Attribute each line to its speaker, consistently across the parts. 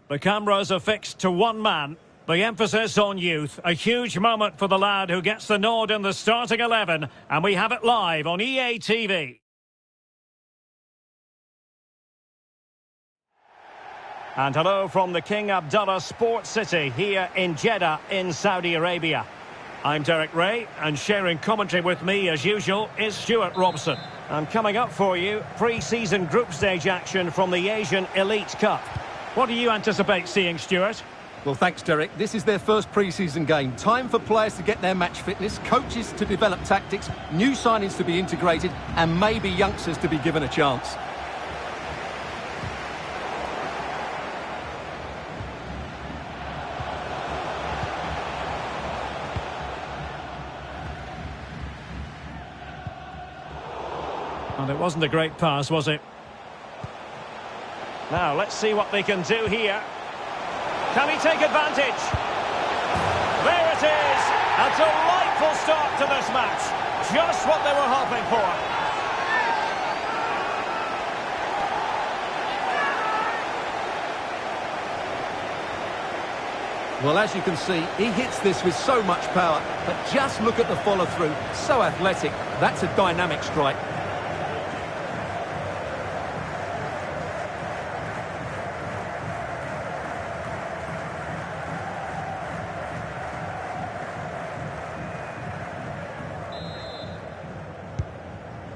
Speaker 1: The cameras are fixed to one man. The emphasis on youth. A huge moment for the lad who gets the nod in the starting 11. And we have it live on EA TV. And hello from the King Abdullah Sports City here in Jeddah in Saudi Arabia. I'm Derek Ray, and sharing commentary with me as usual is Stuart Robson. And coming up for you, pre-season group stage action from the Asian Elite Cup. What do you anticipate seeing, Stuart?
Speaker 2: Well, thanks, Derek. This is their first pre-season game. Time for players to get their match fitness, coaches to develop tactics, new signings to be integrated, and maybe youngsters to be given a chance.
Speaker 1: And it wasn't a great pass, was it? Now, let's see what they can do here. Can he take advantage? There it is! A delightful start to this match. Just what they were hoping for.
Speaker 2: Well, as you can see, he hits this with so much power, but just look at the follow-through. So athletic. That's a dynamic strike.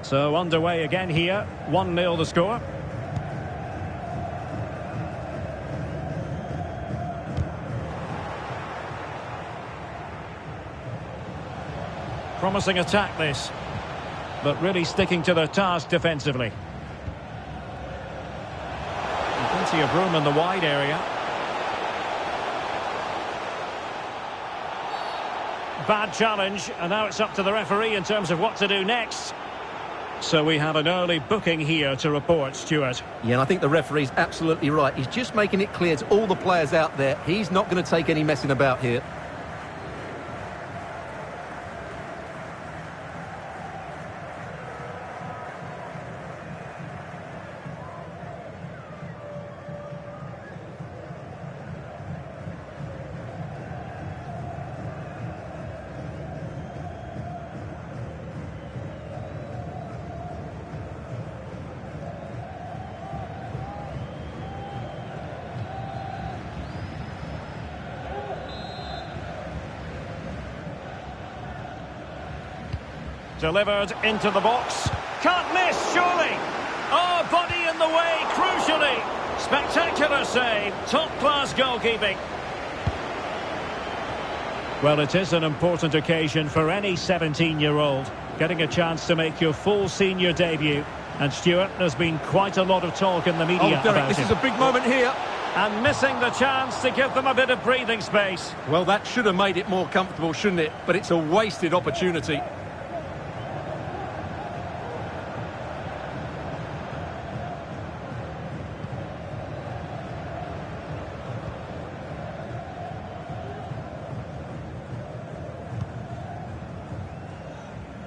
Speaker 1: So underway again here, 1-0 the score. Promising attack this, but really sticking to their task defensively. Plenty of room in the wide area. Bad challenge, and now it's up to the referee in terms of what to do next. So we have an early booking here to report, Stuart.
Speaker 2: Yeah, and I think the referee's absolutely right. He's just making it clear to all the players out there, he's not going to take any messing about here.
Speaker 1: Delivered into the box. Can't miss, surely. Oh, body in the way, crucially. Spectacular save. Top-class goalkeeping. Well, it is an important occasion for any 17-year-old. Getting a chance to make your full senior debut. And, Stuart, there's been quite a lot of talk in the media
Speaker 2: Derek,
Speaker 1: about
Speaker 2: this
Speaker 1: it.
Speaker 2: is a big moment here.
Speaker 1: And missing the chance to give them a bit of breathing space.
Speaker 2: Well, that should have made it more comfortable, shouldn't it? But it's a wasted opportunity.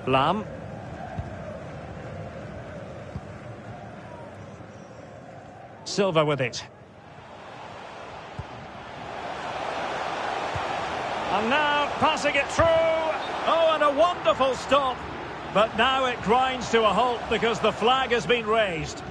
Speaker 1: Lam. Silva with it. And now passing it through. Oh, and a wonderful stop. But now it grinds to a halt because the flag has been raised.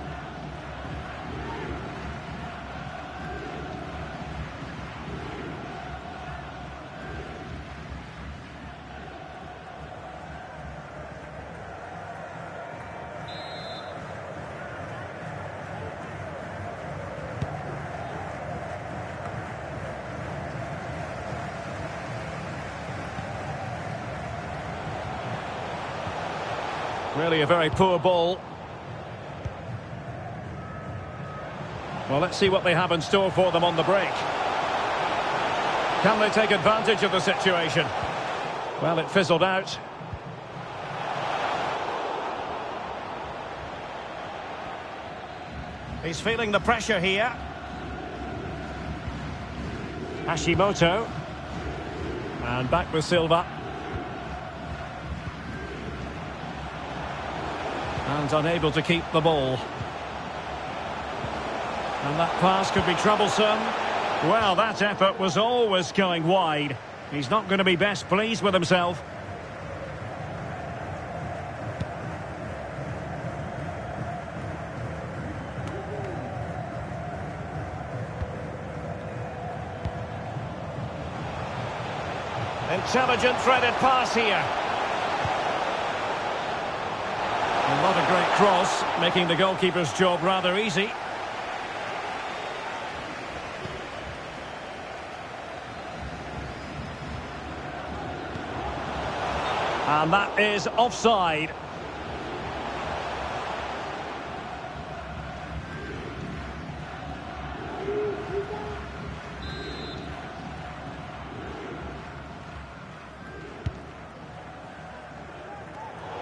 Speaker 1: Really a very poor ball. Well, let's see what they have in store for them on the break. Can they take advantage of the situation? Well, it fizzled out. He's feeling the pressure here. Hashimoto. And back with Silva. And unable to keep the ball. And that pass could be troublesome. Well, that effort was always going wide. He's not going to be best pleased with himself. Intelligent threaded pass here. Not a great cross, making the goalkeeper's job rather easy. And that is offside.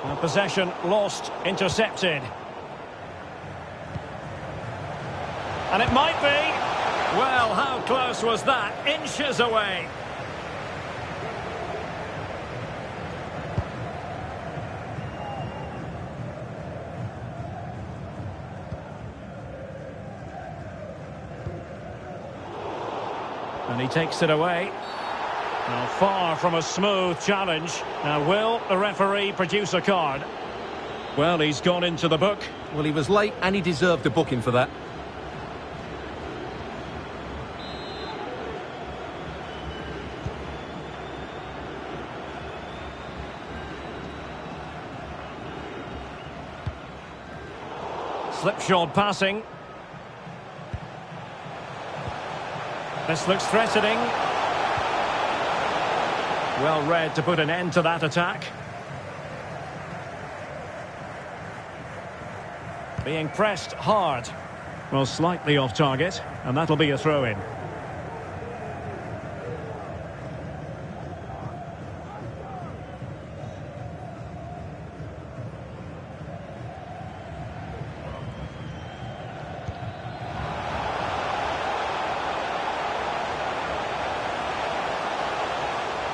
Speaker 1: And possession lost, intercepted. And it might be. Well, how close was that? Inches away. And he takes it away. Now, far from a smooth challenge. Now, will the referee produce a card? Well, he's gone into the book.
Speaker 2: Well, he was late and he deserved a booking for that.
Speaker 1: Slipshod passing. This looks threatening. Well read to put an end to that attack. Being pressed hard. Well, slightly off target, and that'll be a throw-in.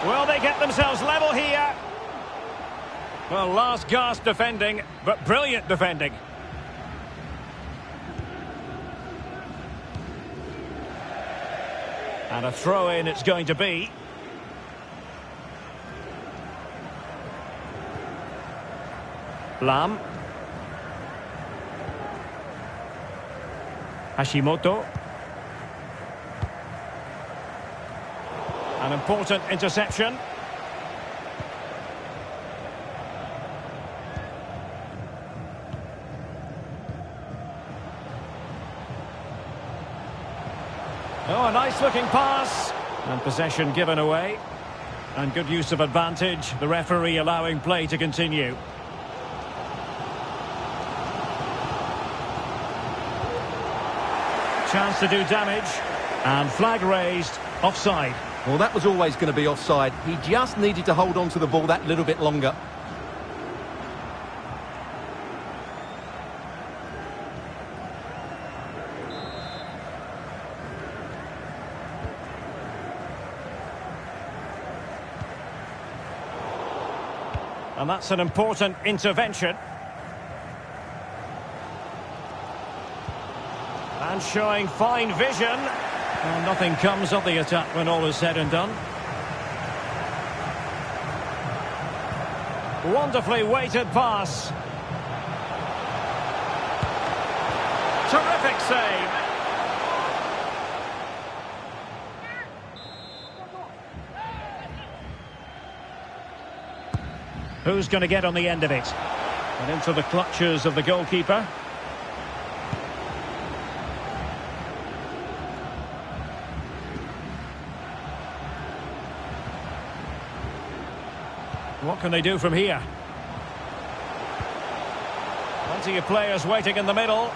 Speaker 1: Will they get themselves level here? Well, last gasp defending, but brilliant defending. And a throw-in it's going to be. Lam. Hashimoto. An important interception. Oh, a nice-looking pass. And possession given away. And good use of advantage. The referee allowing play to continue. Chance to do damage. And flag raised. Offside.
Speaker 2: Well, that was always going to be offside. He just needed to hold on to the ball that little bit longer.
Speaker 1: And that's an important intervention. And showing fine vision. And nothing comes of the attack when all is said and done. Wonderfully weighted pass. Terrific save. Who's going to get on the end of it? And into the clutches of the goalkeeper. What can they do from here? Plenty of players waiting in the middle.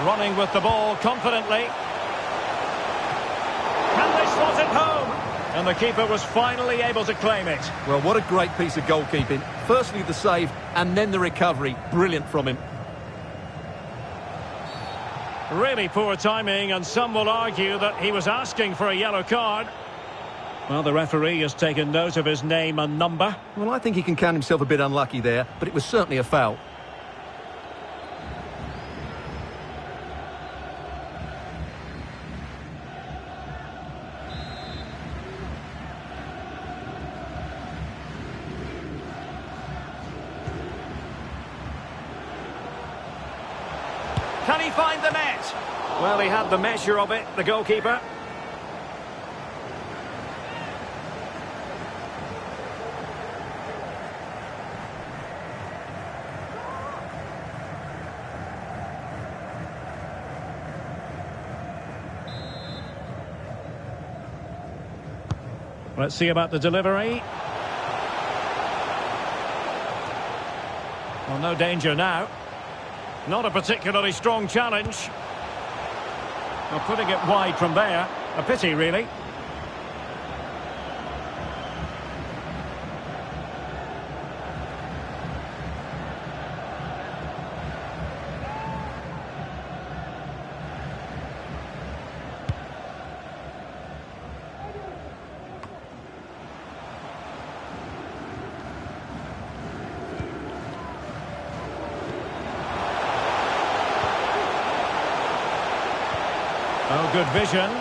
Speaker 1: Running with the ball confidently. Can they slot it home? And the keeper was finally able to claim it.
Speaker 2: Well, what a great piece of goalkeeping. Firstly the save and then the recovery. Brilliant from him.
Speaker 1: Really poor timing, and some will argue that he was asking for a yellow card. Well, the referee has taken note of his name and number.
Speaker 2: Well, I think he can count himself a bit unlucky there, but it was certainly a foul.
Speaker 1: Can he find the net? Well, he had the measure of it, the goalkeeper. Let's see about the delivery. Well, no danger now. Not a particularly strong challenge. Well, putting it wide from there. A pity, really. Oh, good vision.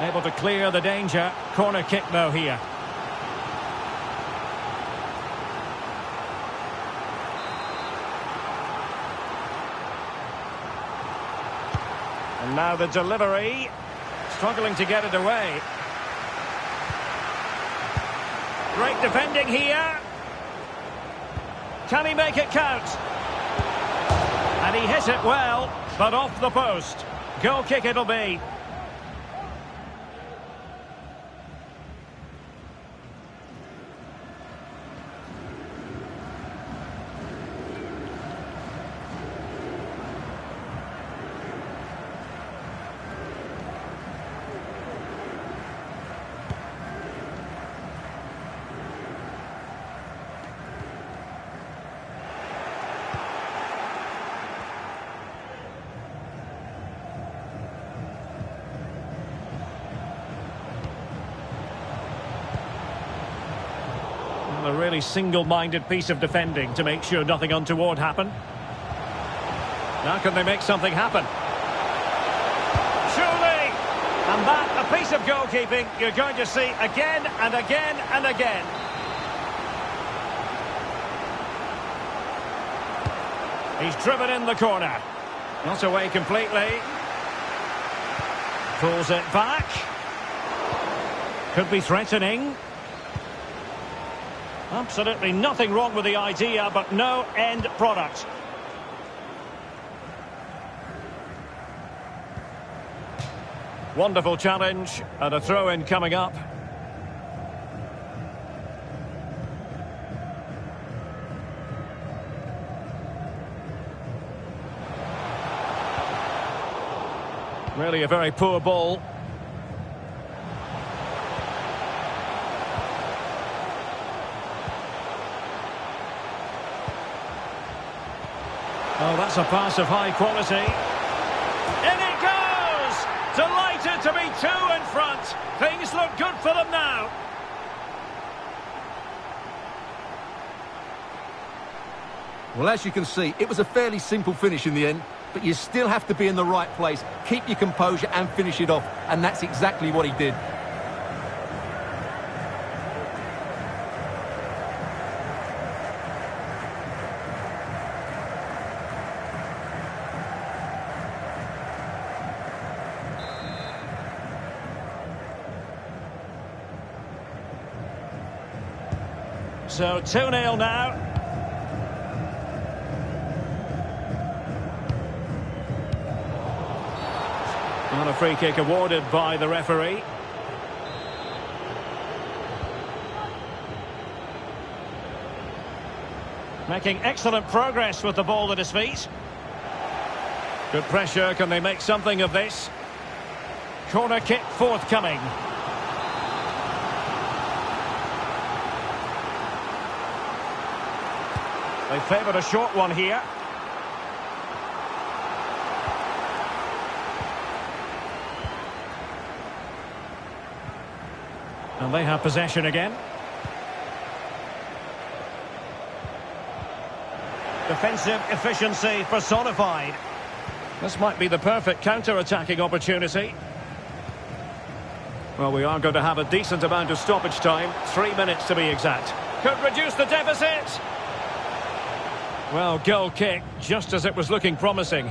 Speaker 1: Able to clear the danger. Corner kick, though, here. And now the delivery. Struggling to get it away. Great defending here. Can he make it count? And he hit it well, but off the post. Goal kick it'll be. A really single-minded piece of defending to make sure nothing untoward happened. Now can they make something happen? Surely! And that, a piece of goalkeeping you're going to see again and again and again. He's driven in the corner. Not away completely. Pulls it back. Could be threatening. Absolutely nothing wrong with the idea, but no end product. Wonderful challenge, and a throw-in coming up. Really a very poor ball. Oh, that's a pass of high quality. In it goes! Delighted to be two in front. Things look good for them now.
Speaker 2: Well, as you can see, it was a fairly simple finish in the end, but you still have to be in the right place, keep your composure and finish it off, and that's exactly what he did.
Speaker 1: So 2-0 now. And a free kick awarded by the referee. Making excellent progress with the ball at his feet. Good pressure. Can they make something of this? Corner kick forthcoming. They favoured a short one here. And they have possession again. Defensive efficiency personified. This might be the perfect counter-attacking opportunity. Well, we are going to have a decent amount of stoppage time. 3 minutes to be exact. Could reduce the deficit. Well, goal kick, just as it was looking promising.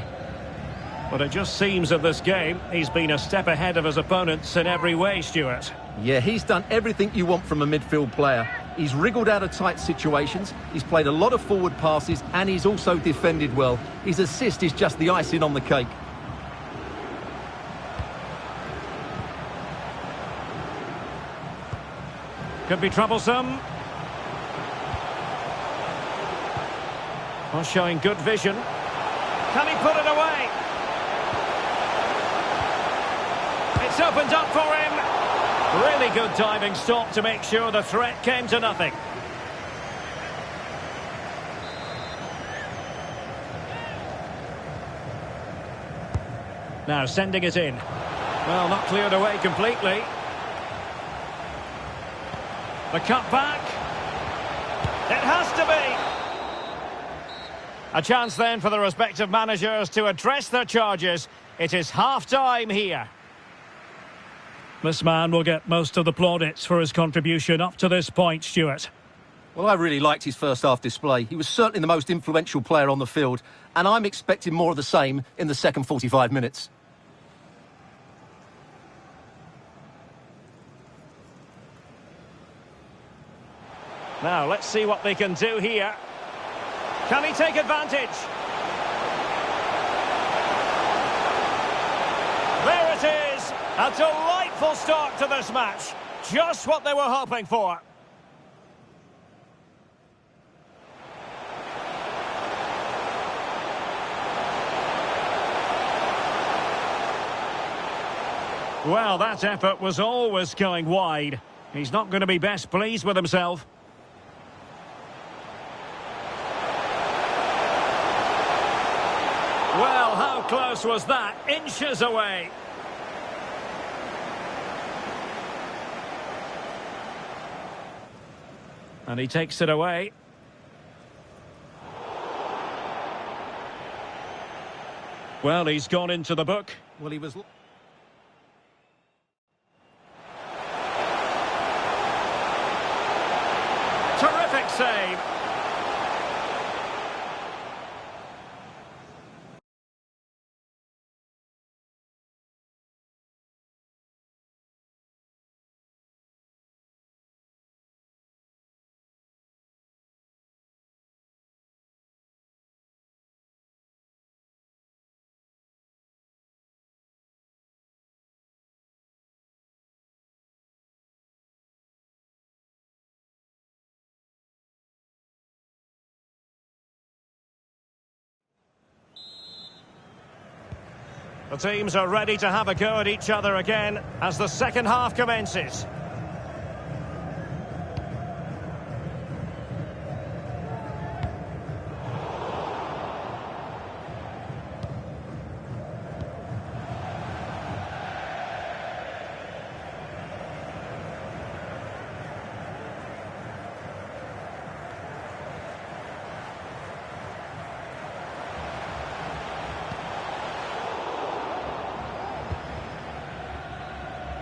Speaker 1: But it just seems in this game, he's been a step ahead of his opponents in every way, Stuart.
Speaker 2: Yeah, he's done everything you want from a midfield player. He's wriggled out of tight situations, he's played a lot of forward passes, and he's also defended well. His assist is just the icing on the cake.
Speaker 1: Could be troublesome. Well, showing good vision. Can he put it away? It's opened up for him. Really good diving stop to make sure the threat came to nothing. Now sending it in. Well, not cleared away completely. The cut back. It has to be. A chance then for the respective managers to address their charges. It is half-time here. This man will get most of the plaudits for his contribution up to this point, Stuart.
Speaker 2: Well, I really liked his first half display. He was certainly the most influential player on the field, and I'm expecting more of the same in the second 45 minutes.
Speaker 1: Now, let's see what they can do here. Can he take advantage? There it is! A delightful start to this match. Just what they were hoping for. Well, that effort was always going wide. He's not going to be best pleased with himself. Well, how close was that? Inches away. And he takes it away. Well, he's gone into the book.
Speaker 2: Well, he was...
Speaker 1: Terrific save. The teams are ready to have a go at each other again as the second half commences.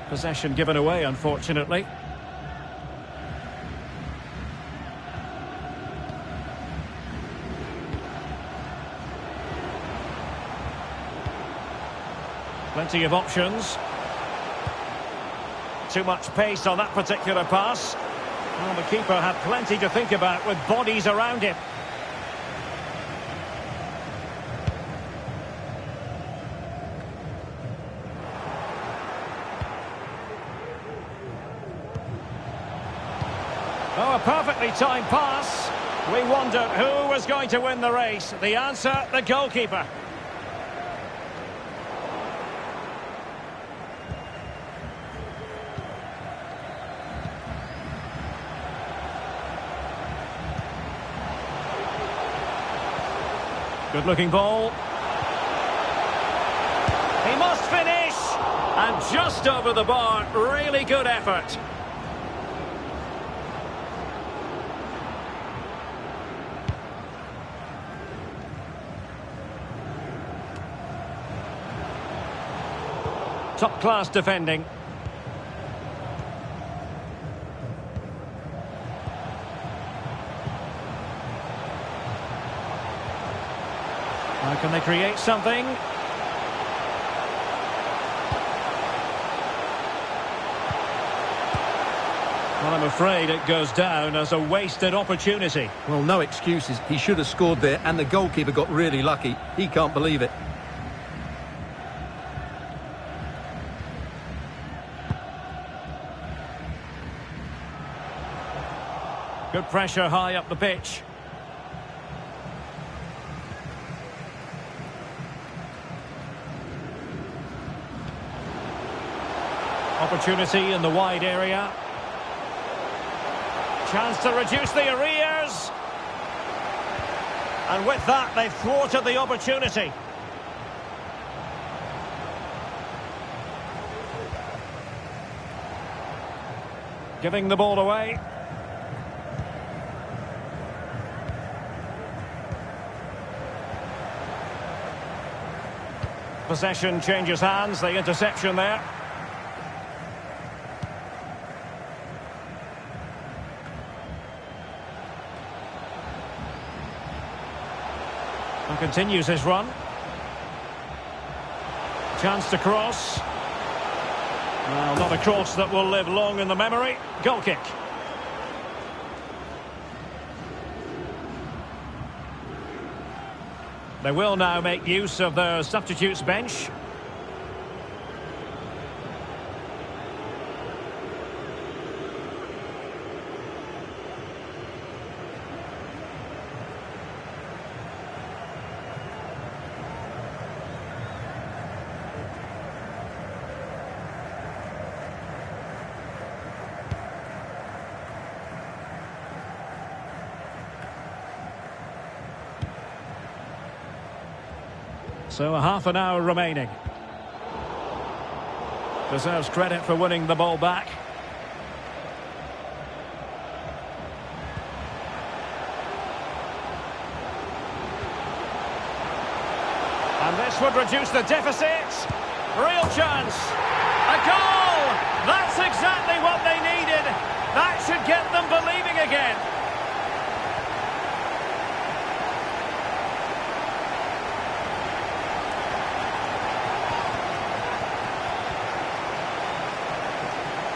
Speaker 1: Possession given away, unfortunately. Plenty of options. Too much pace on that particular pass. Well, the keeper had plenty to think about with bodies around him. Oh, a perfectly timed pass. We wondered who was going to win the race. The answer, the goalkeeper. Good-looking ball. He must finish! And just over the bar, really good effort. Top-class defending. Can they create something? Well, I'm afraid it goes down as a wasted opportunity.
Speaker 2: Well, no excuses. He should have scored there, and the goalkeeper got really lucky. He can't believe it.
Speaker 1: Good pressure high up the pitch. Opportunity in the wide area. Chance to reduce the arrears. And with that, they've thwarted the opportunity. Giving the ball away. Possession changes hands, the interception there. And continues his run. Chance to cross. Well, not a cross that will live long in the memory. Goal kick. They will now make use of their substitutes bench. So a half an hour remaining. Deserves credit for winning the ball back. And this would reduce the deficit. Real chance. A goal! That's exactly what they needed. That should get them believing again.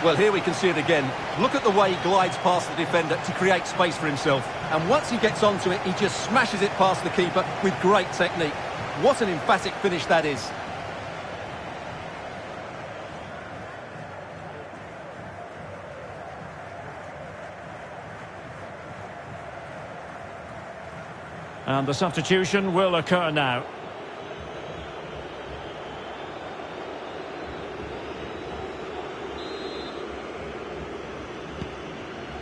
Speaker 2: Well, here we can see it again. Look at the way he glides past the defender to create space for himself. And once he gets onto it, he just smashes it past the keeper with great technique. What an emphatic finish that is.
Speaker 1: And the substitution will occur now.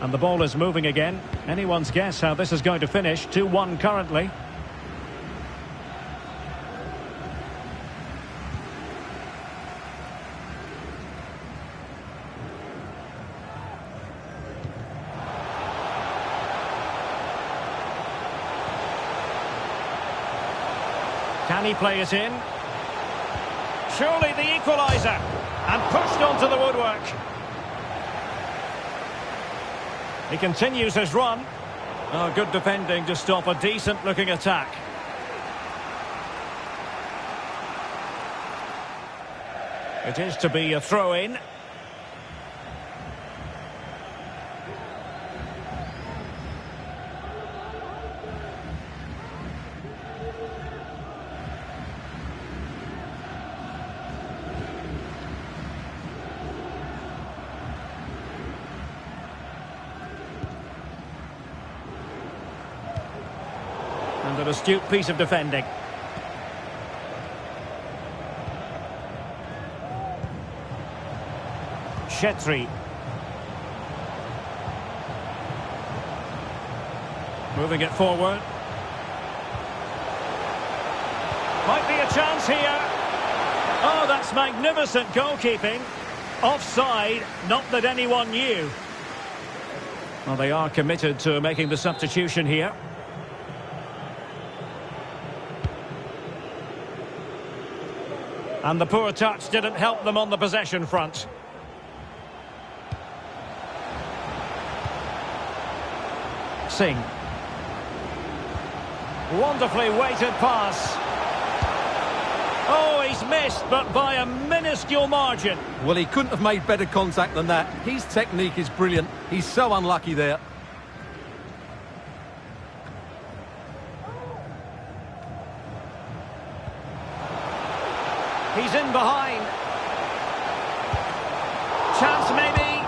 Speaker 1: And the ball is moving again. Anyone's guess how this is going to finish. 2-1 currently. Can he play it in? Surely the equaliser. And pushed onto the woodwork. He continues his run. Oh, good defending to stop a decent-looking attack. It is to be a throw-in. And an astute piece of defending. Chetri. Moving it forward. Might be a chance here. Oh, that's magnificent goalkeeping. Offside, not that anyone knew. Well, they are committed to making the substitution here. And the poor touch didn't help them on the possession front. Singh. Wonderfully weighted pass. Oh, he's missed, but by a minuscule margin.
Speaker 2: Well, he couldn't have made better contact than that. His technique is brilliant. He's so unlucky there.
Speaker 1: He's in behind. Chance maybe.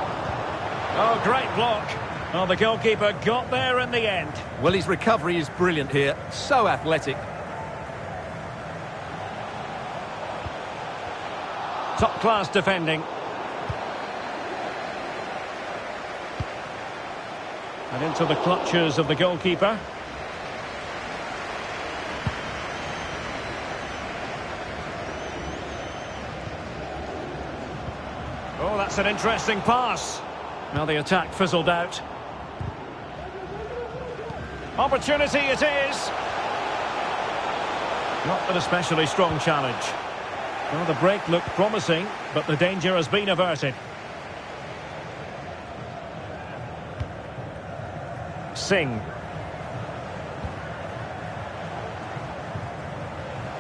Speaker 1: Oh, great block. Oh, the goalkeeper got there in the end.
Speaker 2: Well, his recovery is brilliant here. So athletic.
Speaker 1: Top-class defending. And into the clutches of the goalkeeper. Oh, that's an interesting pass. Now the attack fizzled out. Opportunity it is. Not an especially strong challenge. Well, the break looked promising, but the danger has been averted. Singh.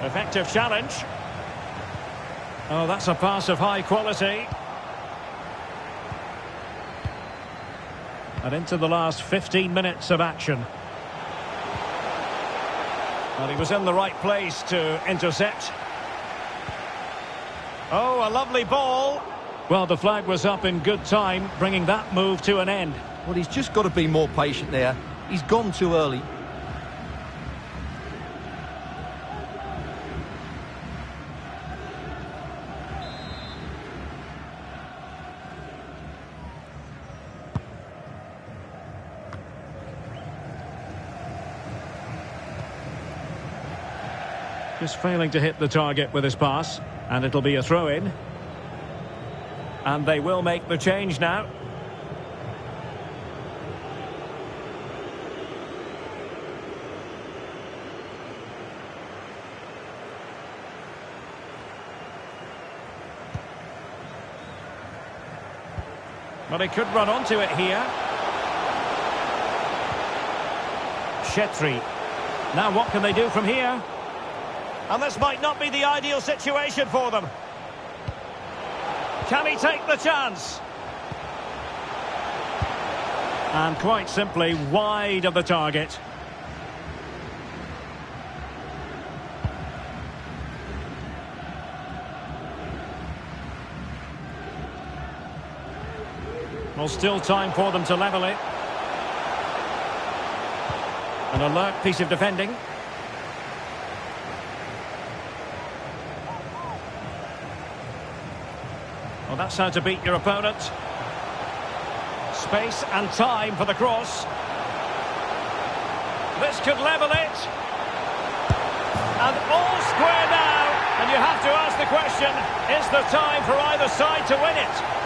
Speaker 1: Effective challenge. Oh, that's a pass of high quality. And into the last 15 minutes of action. And he was in the right place to intercept. Oh, a lovely ball. Well, the flag was up in good time, bringing that move to an end.
Speaker 2: Well, he's just got to be more patient there. He's gone too early.
Speaker 1: Just failing to hit the target with his pass. And it'll be a throw-in. And they will make the change now. But he could run onto it here. Chetri. Now what can they do from here? And this might not be the ideal situation for them. Can he take the chance? And quite simply wide of the target. Well, still time for them to level it. An alert piece of defending. Well, that's how to beat your opponent. Space and time for the cross. This could level it. And all square now. And you have to ask the question, is there time for either side to win it?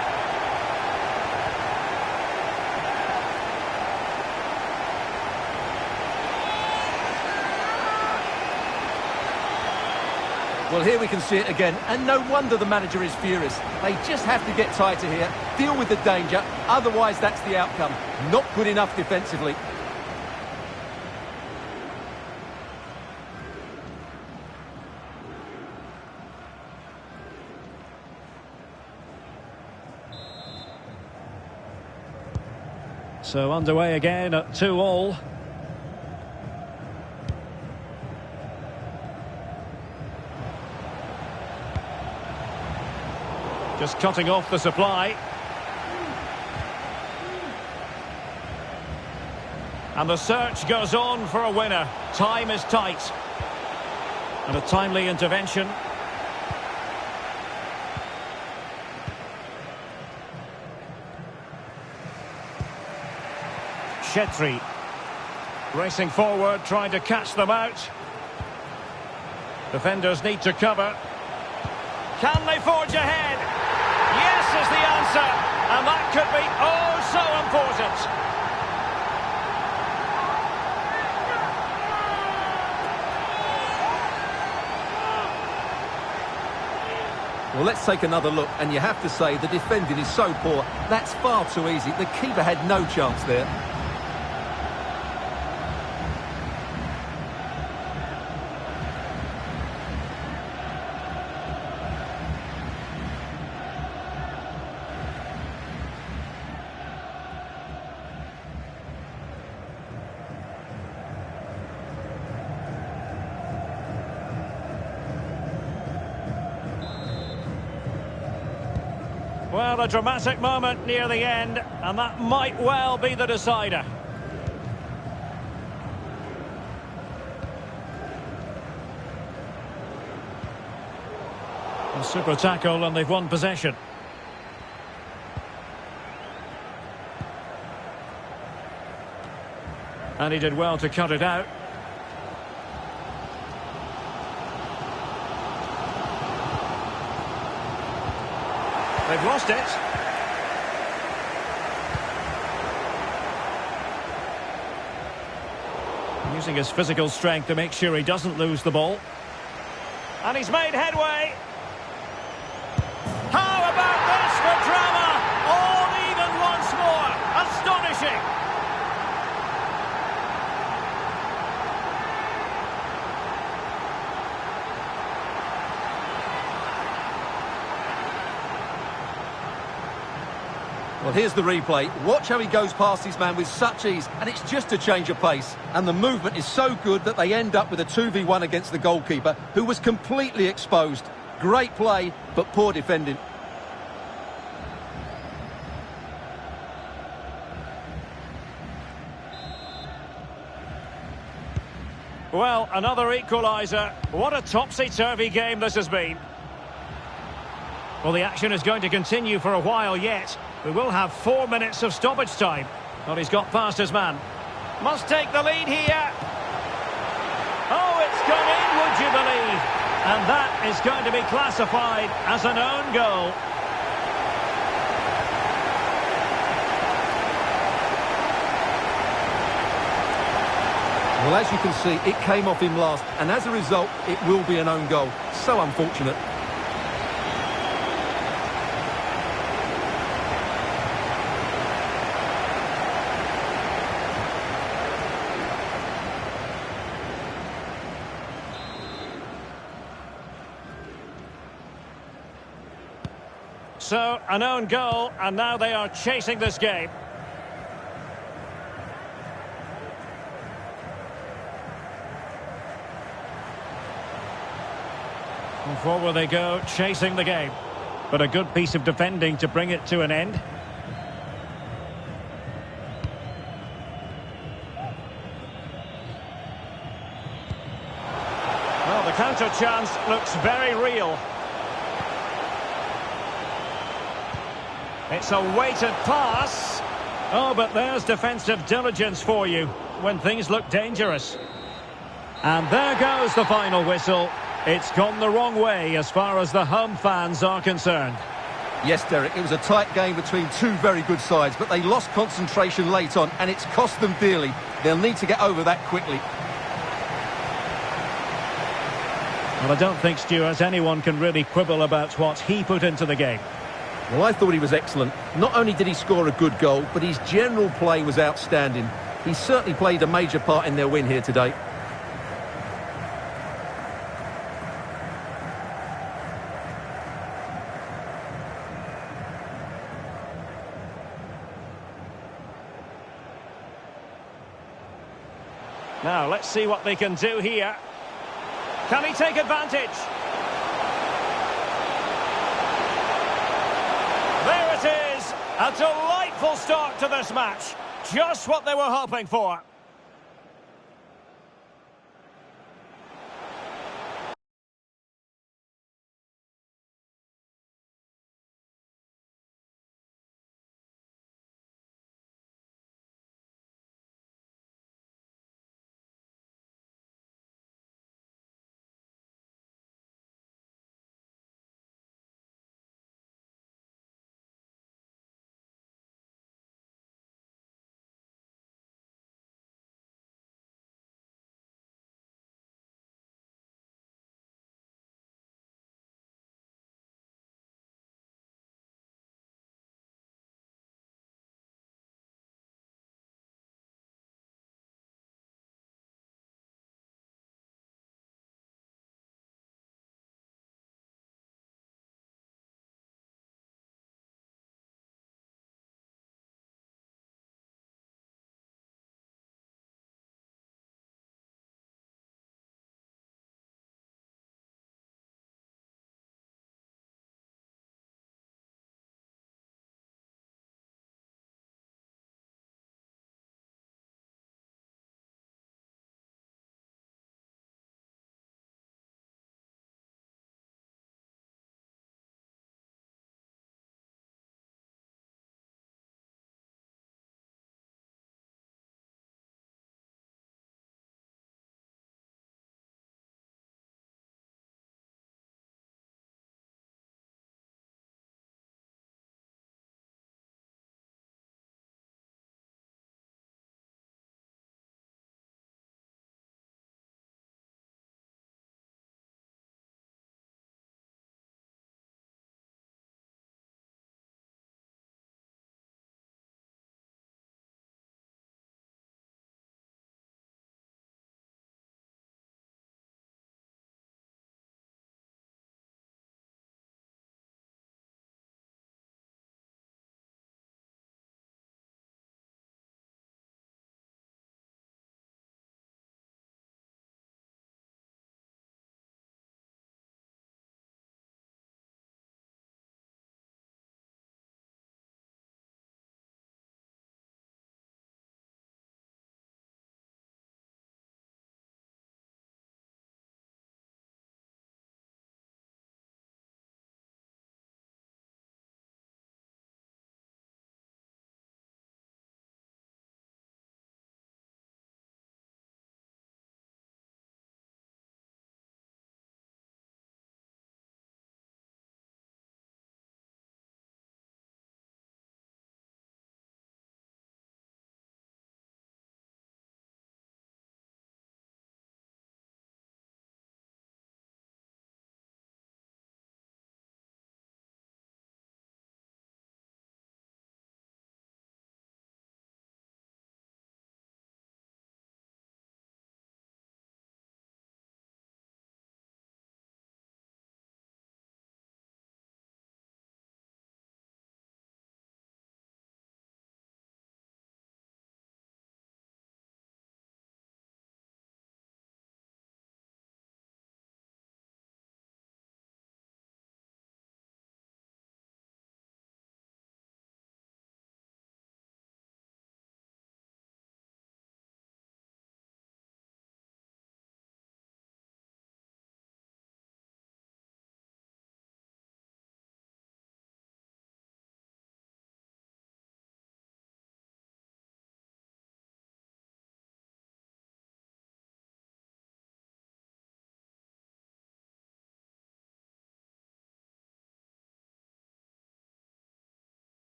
Speaker 2: Well, here we can see it again, and no wonder the manager is furious. They just have to get tighter here, deal with the danger, otherwise that's the outcome. Not good enough defensively.
Speaker 1: So underway again at 2-2. Just cutting off the supply. And the search goes on for a winner. Time is tight. And a timely intervention. Chetri. Racing forward, trying to catch them out. Defenders need to cover. Can they forge ahead? Yes is the answer. And that could be oh so important.
Speaker 2: Well, let's take another look, and you have to say the defending is so poor. That's far too easy. The keeper had no chance there.
Speaker 1: Well, a dramatic moment near the end, and that might well be the decider. A super tackle, and they've won possession. And he did well to cut it out. They've lost it. Using his physical strength to make sure he doesn't lose the ball. And he's made headway. How about this for drama? All even once more. Astonishing.
Speaker 2: Well, here's the replay. Watch how he goes past his man with such ease, and it's just a change of pace. And the movement is so good that they end up with a 2v1 against the goalkeeper, who was completely exposed. Great play, but poor defending.
Speaker 1: Well, another equaliser. What a topsy-turvy game this has been. Well, the action is going to continue for a while yet. We will have 4 minutes of stoppage time. But he's got past his man. Must take the lead here. Oh, it's gone in, would you believe? And that is going to be classified as an own goal.
Speaker 2: Well, as you can see, it came off him last, and as a result, it will be an own goal. So unfortunate.
Speaker 1: So, an own goal, and now they are chasing this game. And forward they go, chasing the game. But a good piece of defending to bring it to an end. Well, the counter chance looks very real. It's a weighted pass. Oh, but there's defensive diligence for you when things look dangerous. And there goes the final whistle. It's gone the wrong way as far as the home fans are concerned.
Speaker 2: Yes, Derek, it was a tight game between two very good sides, but they lost concentration late on, and it's cost them dearly. They'll need to get over that quickly.
Speaker 1: Well, I don't think, Stuart, anyone can really quibble about what he put into the game.
Speaker 2: Well, I thought he was excellent. Not only did he score a good goal, but his general play was outstanding. He certainly played a major part in their win here today.
Speaker 1: Now, let's see what they can do here. Can he take advantage? There it is! A delightful start to this match. Just what they were hoping for.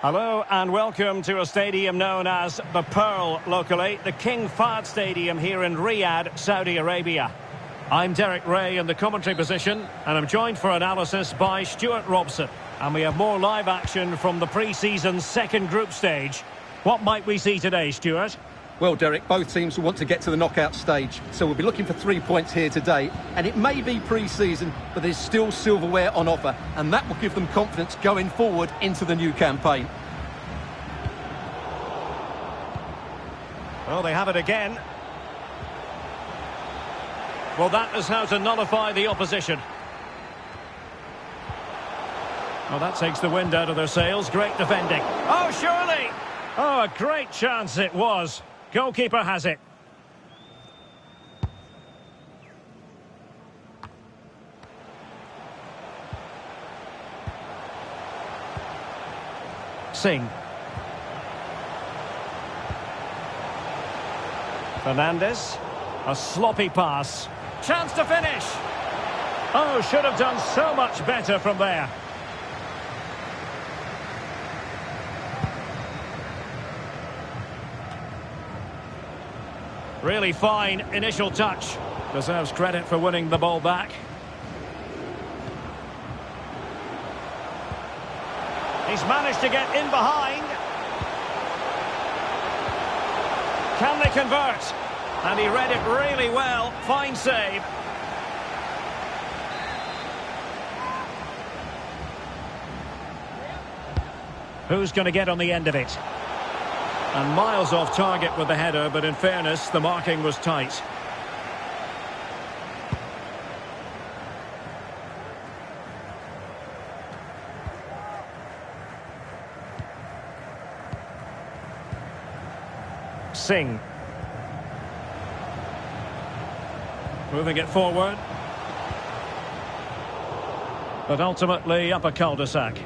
Speaker 1: Hello and welcome to a stadium known as the Pearl locally, the King Fahd Stadium here in Riyadh, Saudi Arabia. I'm Derek Ray in the commentary position and I'm joined for analysis by Stuart Robson. And we have more live action from the pre-season second group stage. What might we see today, Stuart?
Speaker 2: Well, Derek, both teams will want to get to the knockout stage, so we'll be looking for 3 points here today. And it may be pre-season, but there's still silverware on offer, and that will give them confidence going forward into the new campaign.
Speaker 1: Well, they have it again. Well, that is how to nullify the opposition. Well, that takes the wind out of their sails. Great defending. Oh, surely! Oh, a great chance it was. Goalkeeper has it. Singh. Fernandes. A sloppy pass. Chance to finish. Oh, should have done so much better from there. Really fine initial touch. Deserves credit for winning the ball back. He's managed to get in behind. Can they convert? And he read it really well. Fine save. Who's going to get on the end of it? And miles off target with the header, but in fairness, the marking was tight. Singh. Moving it forward. But ultimately up a cul-de-sac.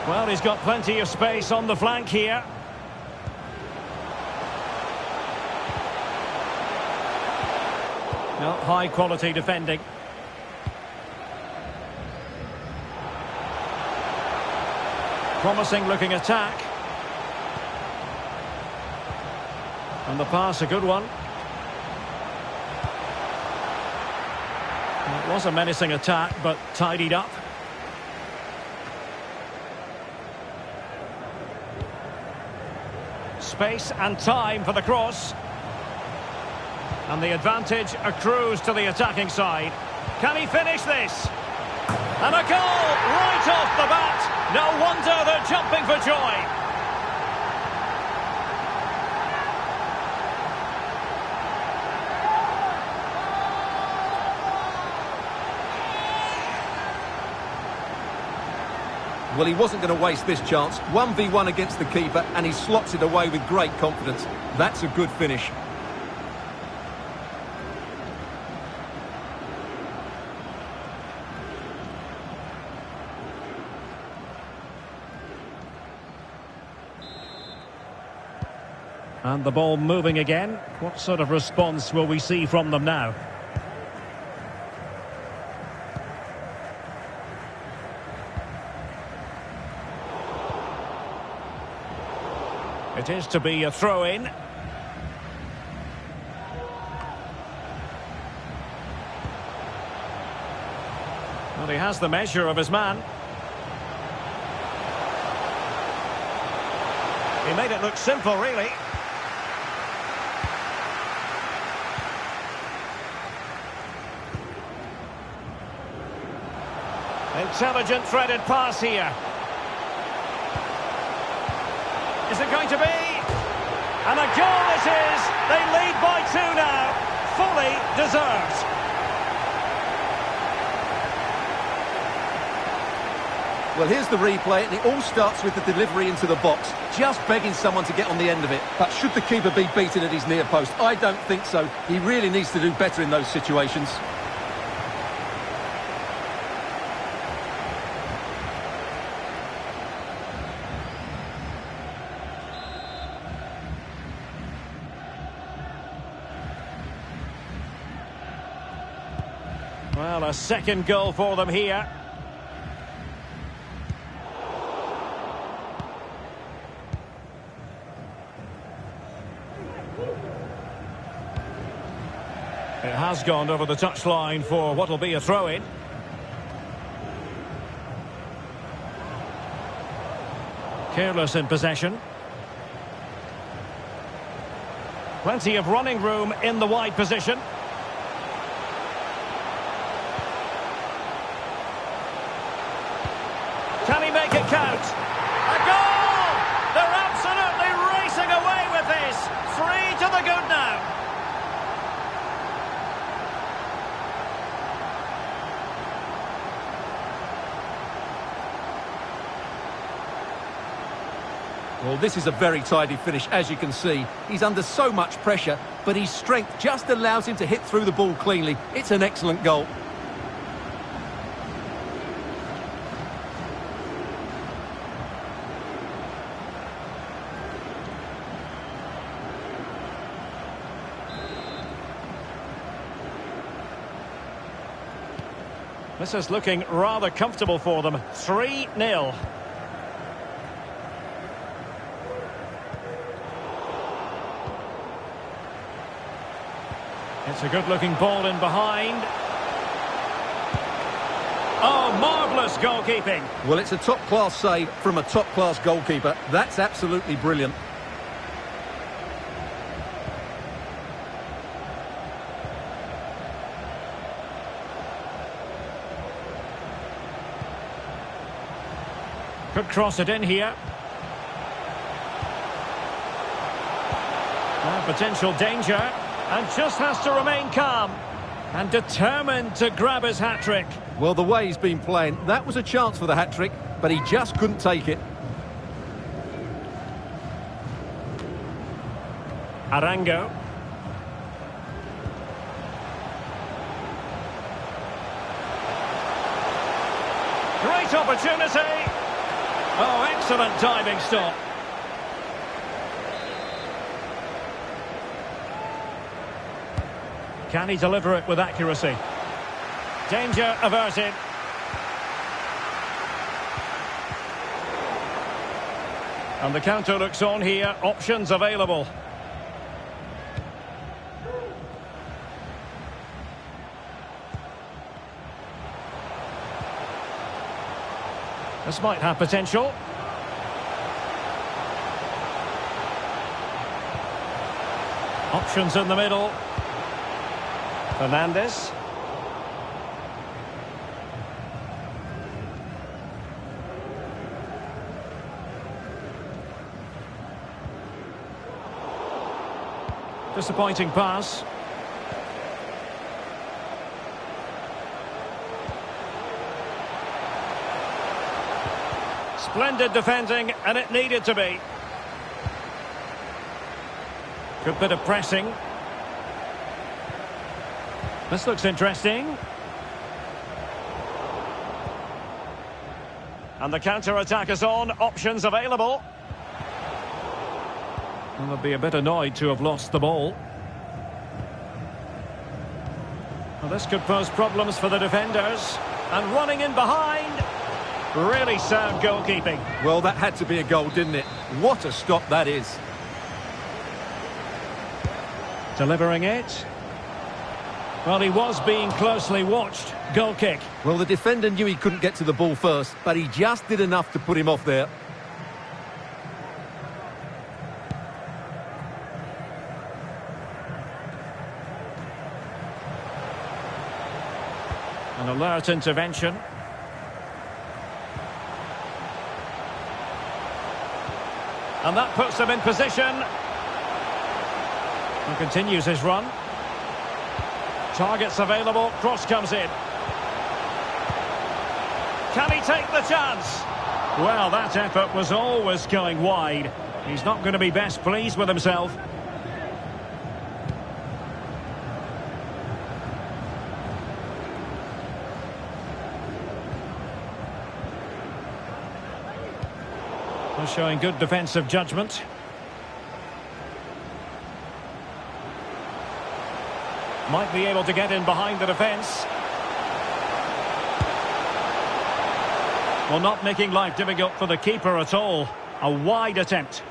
Speaker 1: Well, he's got plenty of space on the flank here. No, high quality defending. Promising looking attack. And the pass, a good one. Well, it was a menacing attack, but tidied up. Space and time for the cross. And the advantage accrues to the attacking side. Can he finish this? And a goal right off the bat. No wonder they're jumping for joy.
Speaker 2: Well, he wasn't going to waste this chance. 1v1 against the keeper, and he slots it away with great confidence. That's a good finish.
Speaker 1: And the ball moving again. What sort of response will we see from them now? It is to be a throw-in. Well, he has the measure of his man. He made it look simple, really. Intelligent threaded pass here. Is it going to be? And a goal it is! They lead by 2 now. Fully deserved.
Speaker 2: Well, here's the replay, and it all starts with the delivery into the box. Just begging someone to get on the end of it. But should the keeper be beaten at his near post? I don't think so. He really needs to do better in those situations.
Speaker 1: Well, a second goal for them here. It has gone over the touchline for what will be a throw-in. Careless in possession. Plenty of running room in the wide position. Can he make it count? A goal! They're absolutely racing away with this. 3 to the good now.
Speaker 2: Well, this is a very tidy finish, as you can see. He's under so much pressure, but his strength just allows him to hit through the ball cleanly. It's an excellent goal.
Speaker 1: This is looking rather comfortable for them. 3-0. It's a good-looking ball in behind. Oh, marvellous goalkeeping.
Speaker 2: Well, it's a top-class save from a top-class goalkeeper. That's absolutely brilliant.
Speaker 1: Could cross it in here. Potential danger. And just has to remain calm and determined to grab his hat-trick.
Speaker 2: Well, the way he's been playing, that was a chance for the hat-trick, but he just couldn't take it.
Speaker 1: Arango. Great opportunity. Oh, excellent diving stop. Can he deliver it with accuracy? Danger averted. And the counter looks on here. Options available. This might have potential. Options in the middle. Fernandez. Disappointing pass. Splendid defending, and it needed to be. Good bit of pressing. This looks interesting. And the counter-attack is on. Options available. And they'll be a bit annoyed to have lost the ball. Well, this could pose problems for the defenders. And running in behind. Really sound goalkeeping.
Speaker 2: Well, that had to be a goal, didn't it? What a stop that is.
Speaker 1: Delivering it. Well, he was being closely watched. Goal kick.
Speaker 2: Well, the defender knew he couldn't get to the ball first, but he just did enough to put him off there.
Speaker 1: An alert intervention. And that puts them in position. He continues his run. Targets available. Cross comes in. Can he take the chance? Well, that effort was always going wide. He's not going to be best pleased with himself. They're showing good defensive judgment. Might be able to get in behind the defence. Well, not making life difficult for the keeper at all. A wide attempt.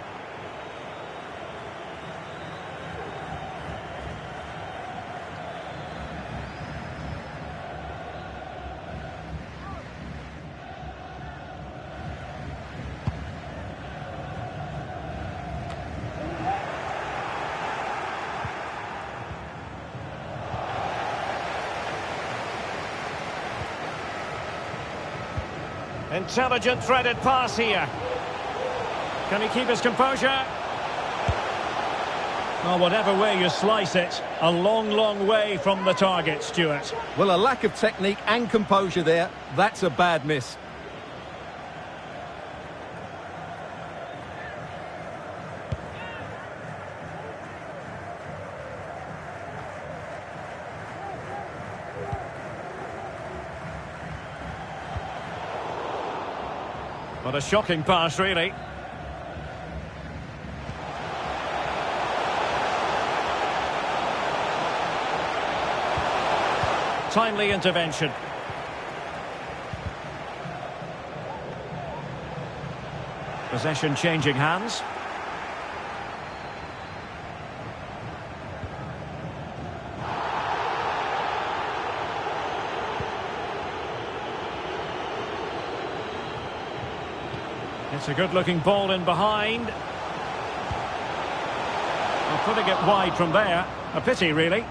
Speaker 1: Intelligent threaded pass here. Can he keep his composure? Oh, whatever way you slice it, a long, long way from the target, Stuart.
Speaker 2: Well, a lack of technique and composure there. That's a bad miss.
Speaker 1: What a shocking pass, really. Timely intervention. Possession changing hands. It's a good-looking ball in behind. Well, putting it wide from there. A pity, really.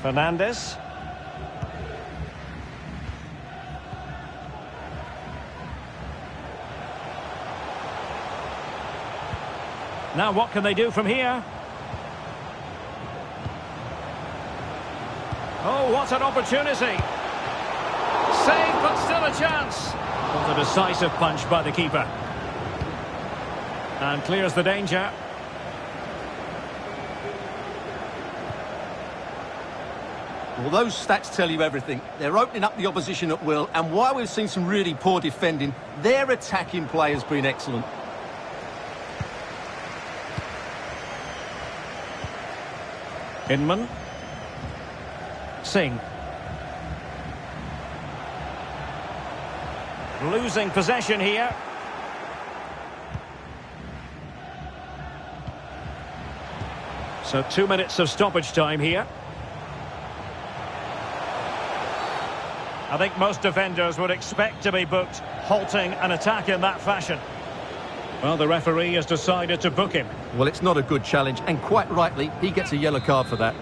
Speaker 1: Fernandes. Now what can they do from here? Oh, what an opportunity. Save, but still a chance. What a decisive punch by the keeper. And clears the danger.
Speaker 2: Well, those stats tell you everything. They're opening up the opposition at will, and while we've seen some really poor defending, their attacking play has been excellent.
Speaker 1: Inman. Singh. Losing possession here. So 2 minutes of stoppage time here. I think most defenders would expect to be booked, halting an attack in that fashion. Well, the referee has decided to book him.
Speaker 2: Well, it's not a good challenge, and quite rightly, he gets a yellow card for that.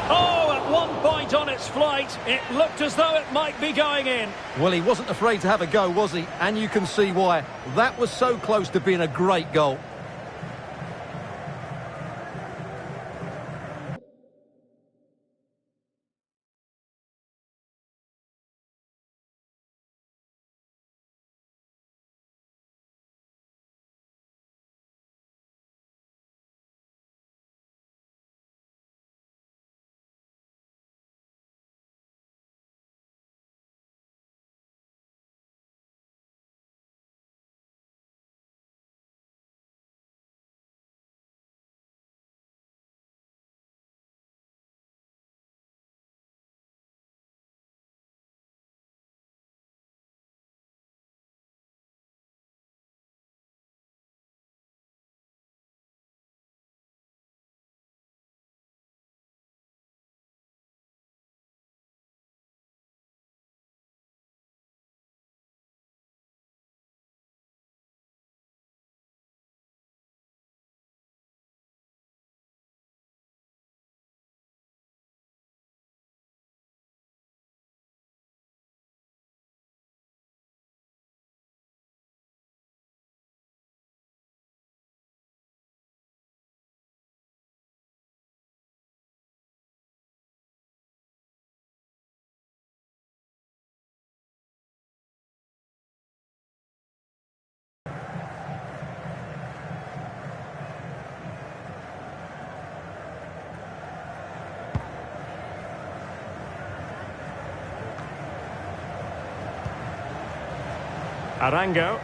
Speaker 1: Oh, at one point on its flight, it looked as though it might be going in.
Speaker 2: Well, he wasn't afraid to have a go, was he? And you can see why. That was so close to being a great goal.
Speaker 1: Arango.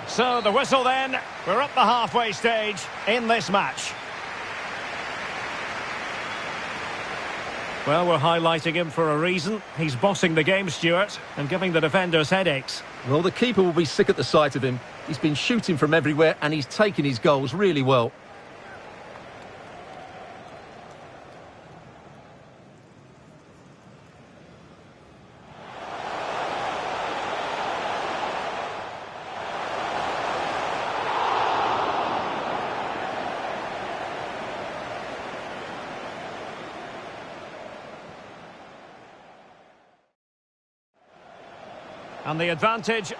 Speaker 1: So the whistle then. We're up the halfway stage in this match. Well, we're highlighting him for a reason. He's bossing the game, Stuart, and giving the defenders headaches.
Speaker 2: Well, the keeper will be sick at the sight of him. He's been shooting from everywhere and he's taking his goals really well.
Speaker 1: And the advantage...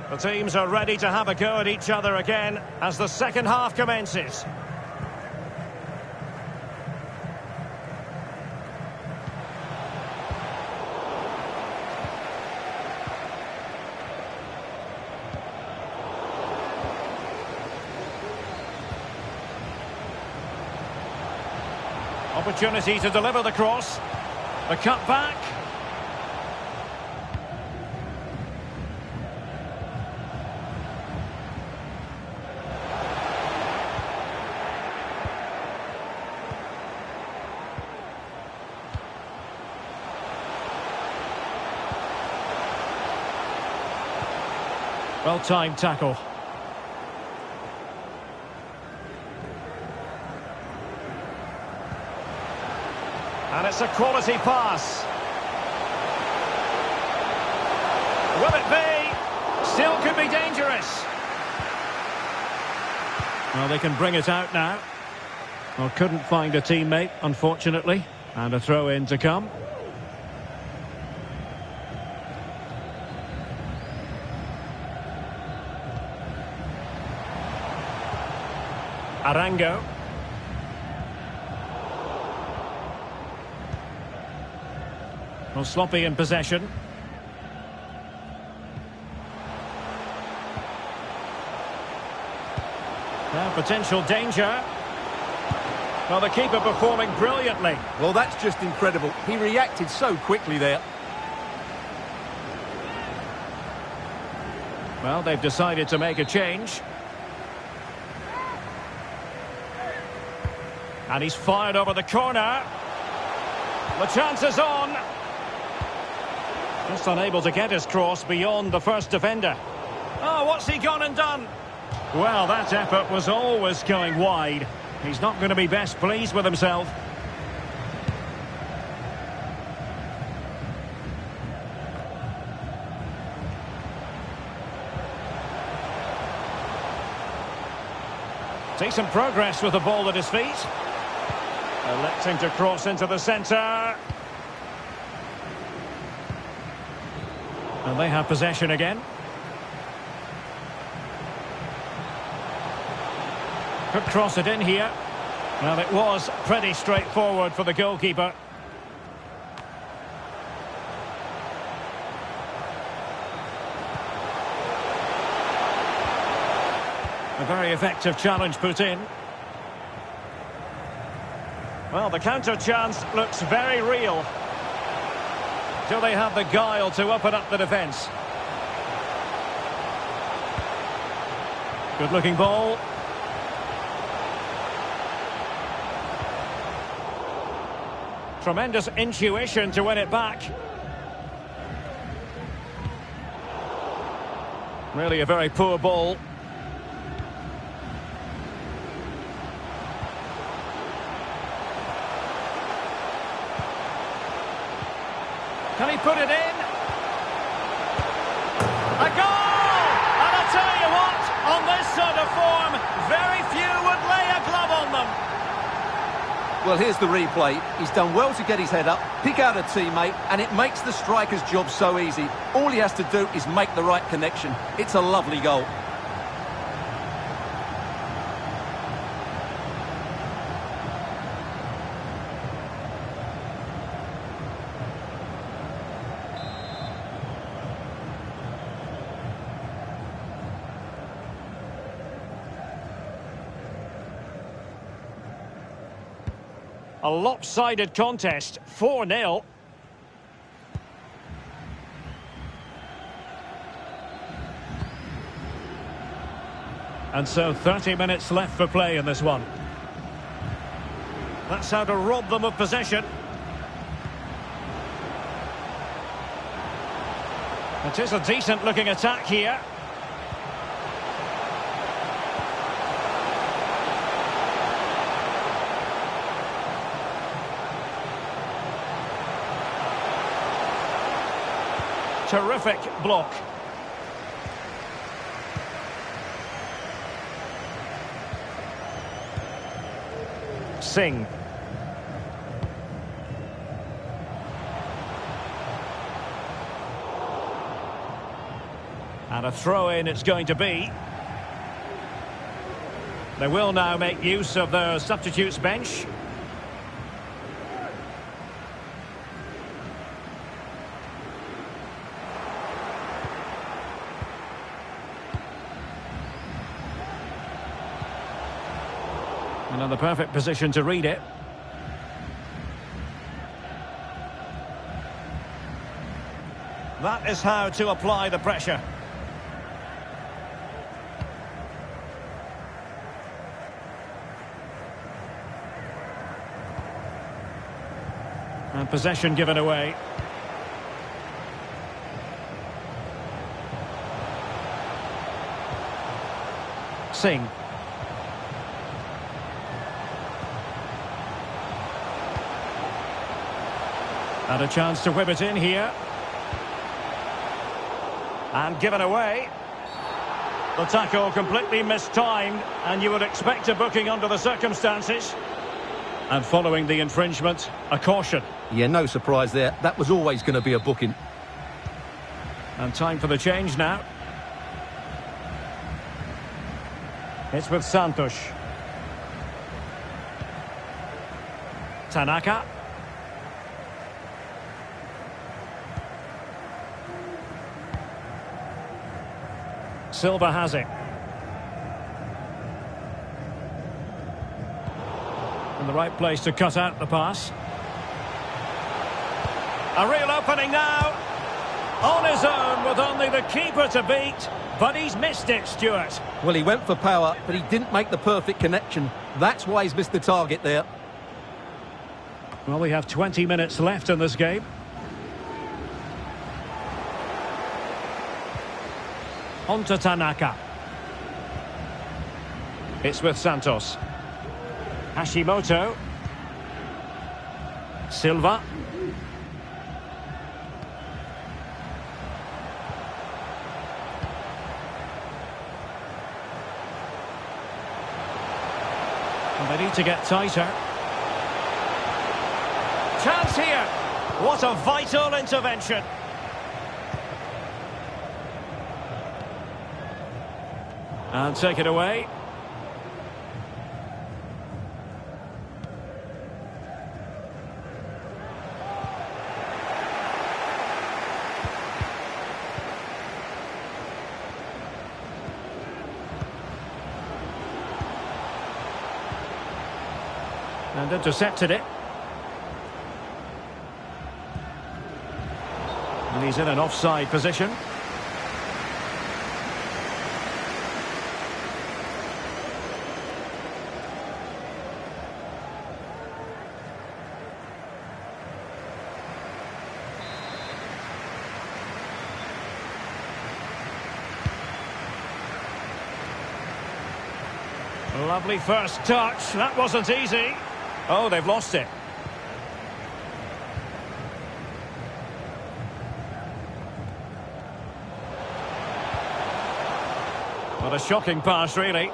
Speaker 1: The teams are ready to have a go at each other again as the second half commences. Opportunity to deliver the cross. The cut back. Well-timed tackle. And it's a quality pass. Will it be? Still could be dangerous. Well, they can bring it out now. Well, couldn't find a teammate, unfortunately. And a throw-in to come. Arango. Well, sloppy in possession. Now potential danger. Well, the keeper performing brilliantly.
Speaker 2: Well, that's just incredible. He reacted so quickly there.
Speaker 1: Well, they've decided to make a change. And he's fired over the corner. The chance is on. Just unable to get his cross beyond the first defender. Oh, what's he gone and done? Well, that effort was always going wide. He's not going to be best pleased with himself. Decent progress with the ball at his feet. Electing to cross into the centre. And they have possession again. Could cross it in here. Well, it was pretty straightforward for the goalkeeper. A very effective challenge put in. Well, the counter chance looks very real. Do they have the guile to open up the defence? Good looking ball. Tremendous intuition to win it back. Really a very poor ball. Can he put it in? A goal! And I tell you what, on this sort of form, very few would lay a glove on them.
Speaker 2: Well, here's the replay. He's done well to get his head up, pick out a teammate, and it makes the striker's job so easy. All he has to do is make the right connection. It's a lovely goal.
Speaker 1: A lopsided contest, 4-0. And so 30 minutes left for play in this one. That's how to rob them of possession. It is a decent looking attack here. Terrific block. Singh. And a throw-in it's going to be. They will now make use of their substitutes bench. And the perfect position to read it. That is how to apply the pressure. And possession given away. Singh. And a chance to whip it in here. And given away. The tackle completely mistimed, and you would expect a booking under the circumstances. And following the infringement, a caution.
Speaker 2: Yeah, no surprise there. That was always going to be a booking.
Speaker 1: And time for the change now. It's with Santos. Tanaka. Silva has it. In the right place to cut out the pass. A real opening now. On his own with only the keeper to beat. But he's missed it, Stuart.
Speaker 2: Well, he went for power, but he didn't make the perfect connection. That's why he's missed the target there.
Speaker 1: Well, we have 20 minutes left in this game. On to Tanaka. It's with Santos. Hashimoto. Silva. And they need to get tighter. Chance here. What a vital intervention. And take it away. And intercepted it. And he's in an offside position. Lovely first touch. That wasn't easy. Oh, they've lost it. What a shocking pass, really.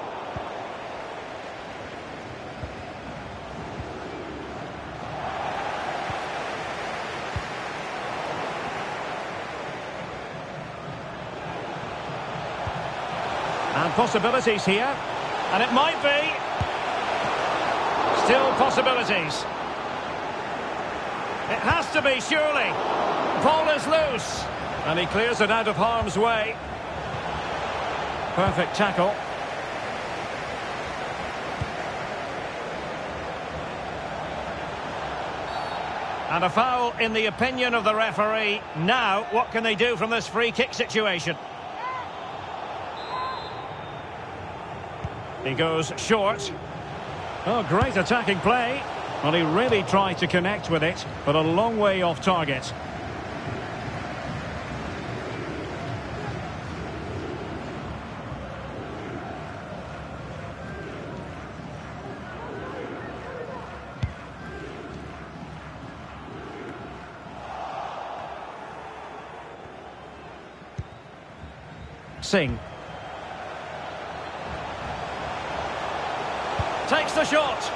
Speaker 1: And possibilities here. And it might be. Still possibilities. It has to be, surely. Ball is loose. And he clears it out of harm's way. Perfect tackle. And a foul in the opinion of the referee. Now, what can they do from this free kick situation? He goes short. Oh, great attacking play. Well, he really tried to connect with it, but a long way off target. Singh. Takes the shot.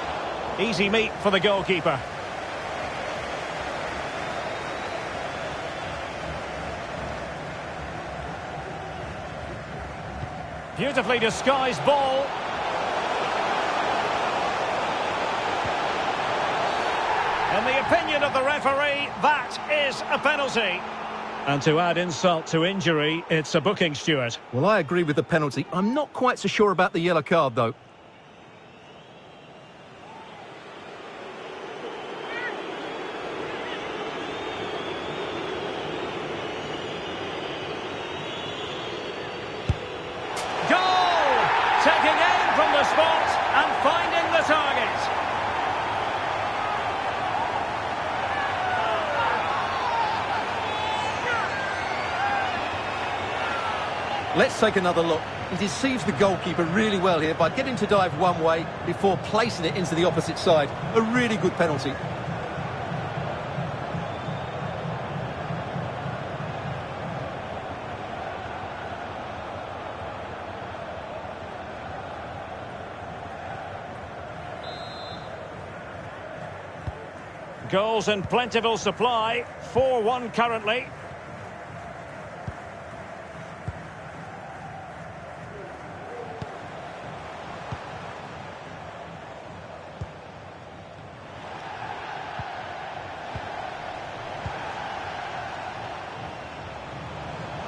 Speaker 1: Easy meat for the goalkeeper. Beautifully disguised ball. In the opinion of the referee, that is a penalty. And to add insult to injury, it's a booking, Stuart.
Speaker 2: Well, I agree with the penalty. I'm not quite so sure about the yellow card, though.
Speaker 1: Goal! Taking aim from the spot and finding the target.
Speaker 2: Let's take another look. He deceives the goalkeeper really well here by getting to dive one way before placing it into the opposite side. A really good penalty.
Speaker 1: Goals in plentiful supply. 4-1 currently.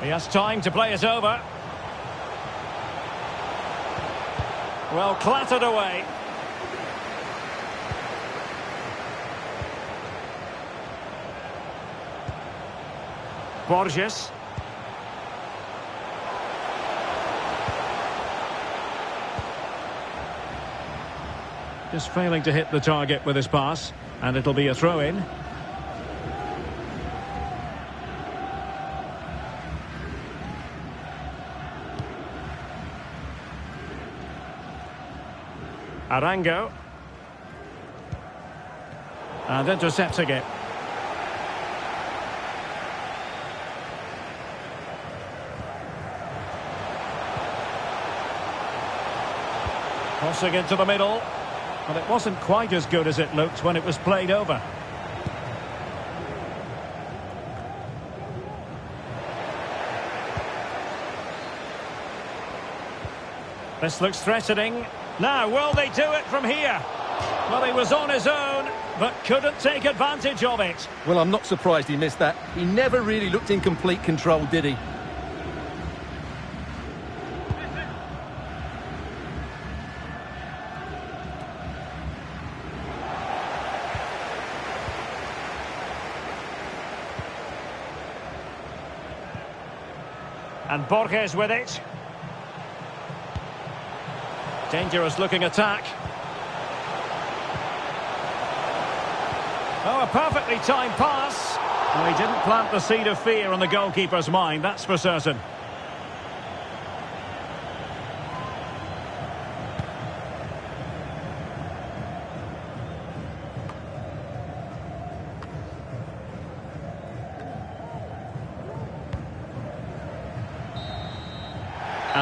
Speaker 1: He has time to play it over. Well, clattered away. Borges. Just failing to hit the target with his pass, and it'll be a throw-in. Arango. And intercepting it. Crossing into the middle. Well, it wasn't quite as good as it looked when it was played over. This looks threatening. Now, will they do it from here? Well, he was on his own, but couldn't take advantage of it.
Speaker 2: Well, I'm not surprised he missed that. He never really looked in complete control, did he?
Speaker 1: And Borges with it. Dangerous looking attack. Oh, a perfectly timed pass. Well, he didn't plant the seed of fear on the goalkeeper's mind, that's for certain.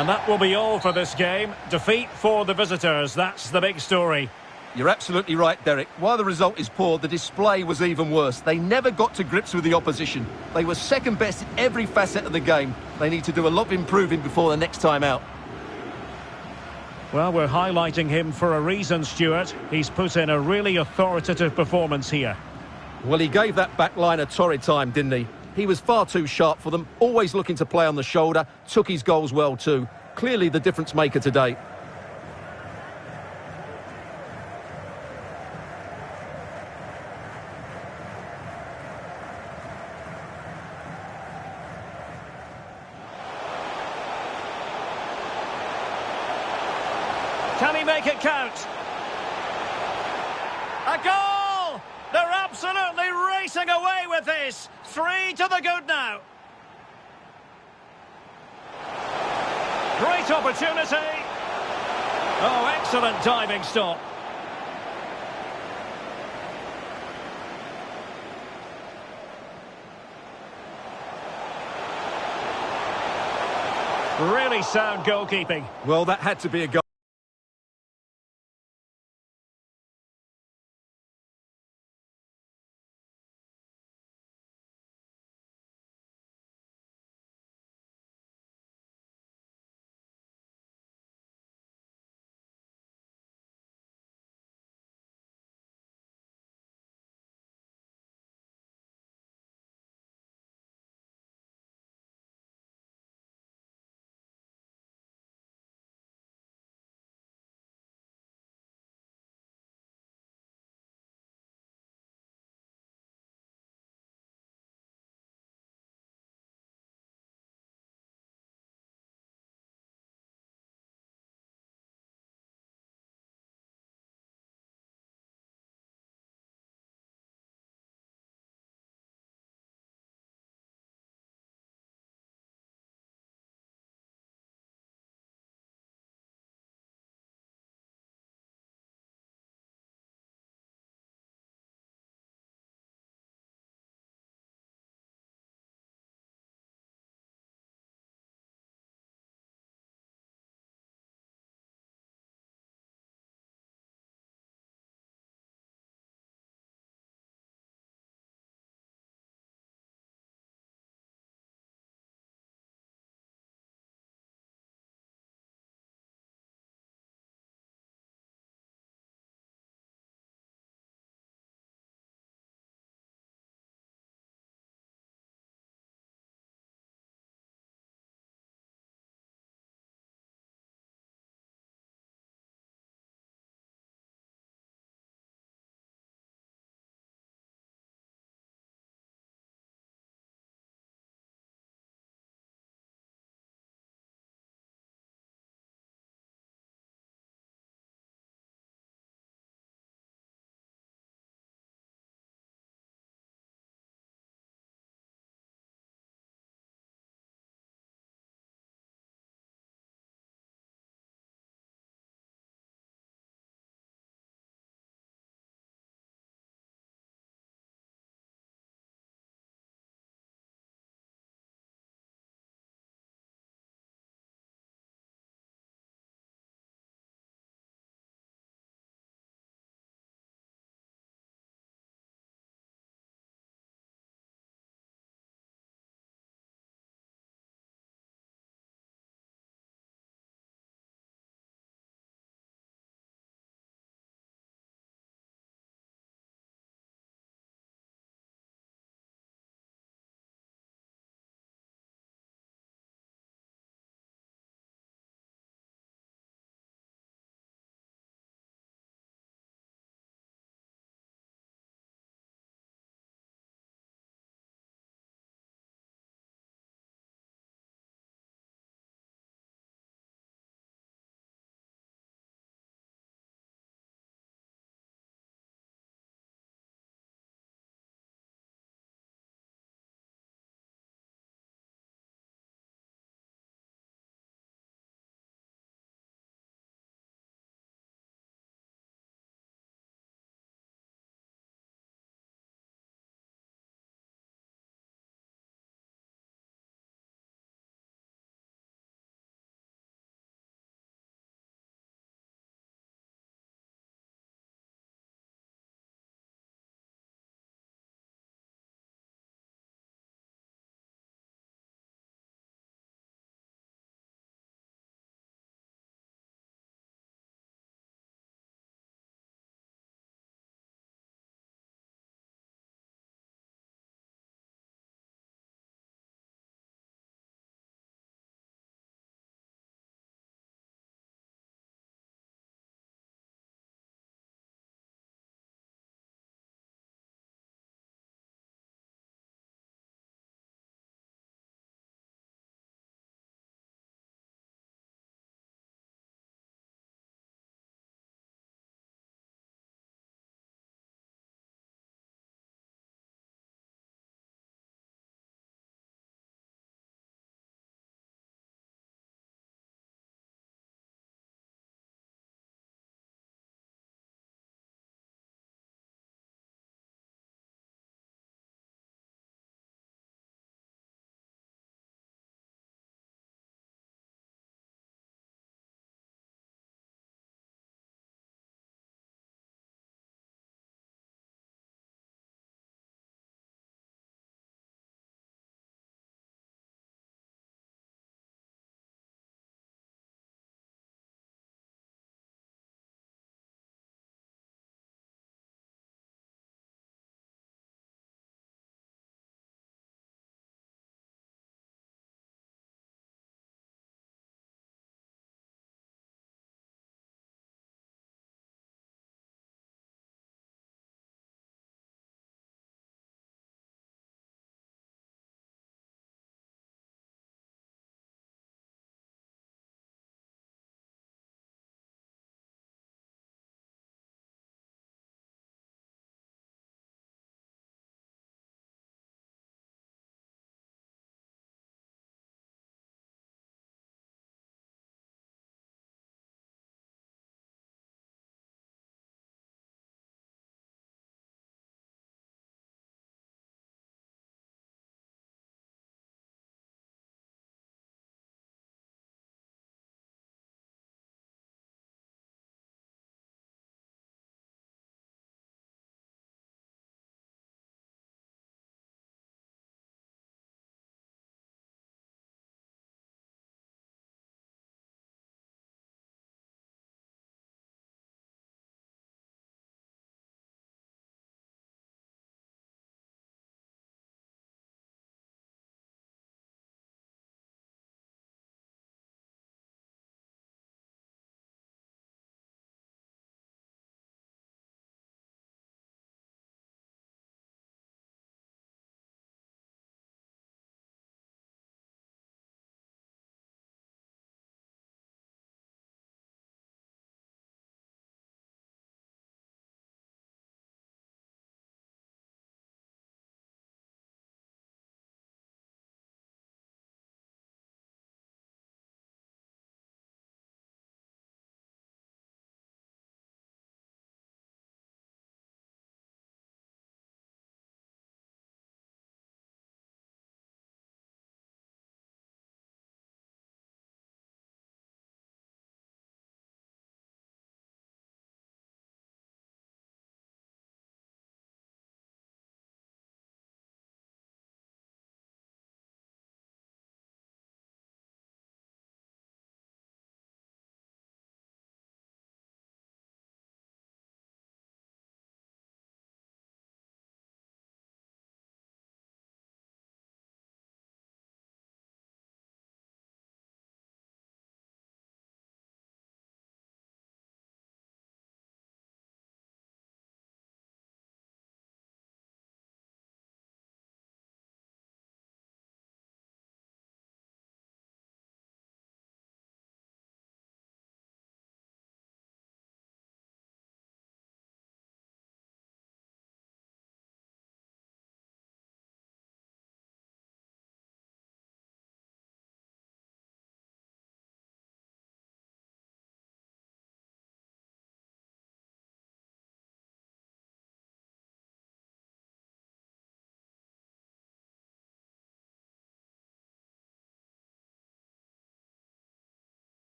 Speaker 1: And that will be all for this game. Defeat for the visitors, that's the big story.
Speaker 2: You're absolutely right, Derek. While the result is poor, the display was even worse. They never got to grips with the opposition. They were second best in every facet of the game. They need to do a lot of improving before the next time out.
Speaker 1: Well, we're highlighting him for a reason, Stuart. He's put in a really authoritative performance here.
Speaker 2: Well, he gave that back line a torrid time, didn't he? He was far too sharp for them, always looking to play on the shoulder, took his goals well too. Clearly the difference maker today.
Speaker 1: Can he make it count? A goal! They're absolutely racing away with this. 3 to the good now. Great opportunity. Oh, excellent diving stop. Really sound goalkeeping.
Speaker 2: Well, that had to be a goal.